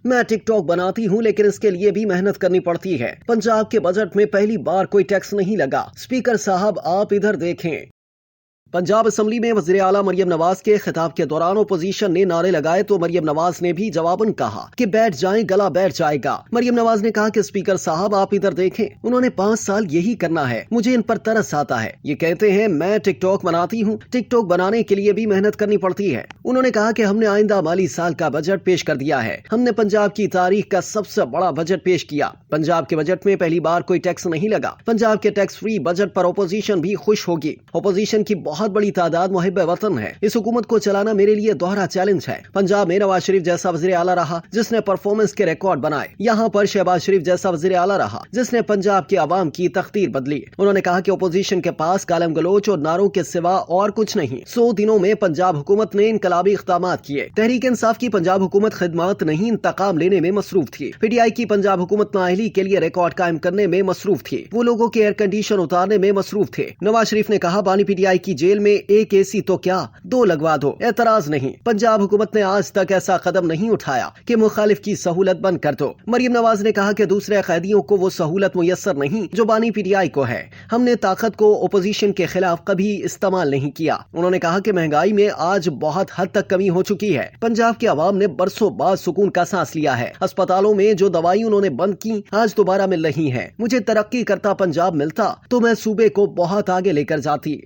मैं टिकटॉक बनाती हूँ लेकिन इसके लिए भी मेहनत करनी पड़ती है। पंजाब के बजट में पहली बार कोई टैक्स नहीं लगा। स्पीकर साहब आप इधर देखें। पंजाब असेंबली में वज़ीर आला मरियम नवाज के खिताब के दौरान ओपोजिशन ने नारे लगाए तो मरियम नवाज ने भी जवाबन कहा कि बैठ जाएं, गला बैठ जाएगा। मरियम नवाज ने कहा कि स्पीकर साहब आप इधर देखें, उन्होंने 5 साल यही करना है, मुझे इन पर तरस आता है। ये कहते हैं मैं टिकटॉक बनाती हूँ, टिकटॉक बनाने के लिए भी मेहनत करनी पड़ती है। उन्होंने कहा कि हमने आइंदा माली साल का बजट पेश कर दिया है। हमने पंजाब की तारीख का सबसे बड़ा बजट पेश किया। पंजाब के बजट में पहली बार कोई टैक्स नहीं लगा। पंजाब के टैक्स फ्री बजट पर ओपोजिशन भी खुश होगी। ओपोजिशन की बहुत बड़ी तादाद मुहिब वतन है। इस हुकूमत को चलाना मेरे लिए दोहरा चैलेंज है। पंजाब में नवाज शरीफ जैसा वज़ीर आला रहा जिसने परफॉर्मेंस के रिकॉर्ड बनाए। यहाँ पर शहबाज शरीफ जैसा वज़ीर आला रहा जिसने पंजाब की आवाम की तकदीर बदली। उन्होंने कहा कि ओपोजिशन के पास गालम गलोच और नारों के सिवा और कुछ नहीं। 100 दिनों में पंजाब हुकूमत ने इनकलाबी इक़दामात किए। तहरीक इंसाफ की पंजाब हुकूमत खिदमत नहीं इंतकाम लेने में मसरूफ थी। PTI की पंजाब हुकूमत नाअहली के लिए रिकॉर्ड कायम करने में मसरूफ थी। वो लोगों के एयर कंडीशन उतारने में मसरूफ थे। नवाज शरीफ ने कहा बानी PTI की जेल में एक AC तो क्या 2 लगवा दो, एतराज नहीं। पंजाब हुकूमत ने आज तक ऐसा कदम नहीं उठाया कि मुखालिफ की सहूलत बंद कर दो। मरियम नवाज ने कहा कि दूसरे कैदियों को वो सहूलत मुयस्सर नहीं जो बानी PTI को है। हमने ताकत को ओपोजिशन के खिलाफ कभी इस्तेमाल नहीं किया। उन्होंने कहा कि महंगाई में आज बहुत हद तक कमी हो चुकी है। पंजाब के अवाम ने बरसों बाद सुकून का सांस लिया है। अस्पतालों में जो दवाई उन्होंने बंद की आज दोबारा मिल रही है। मुझे तरक्की करता पंजाब मिलता तो मैं सूबे को बहुत आगे लेकर जाती।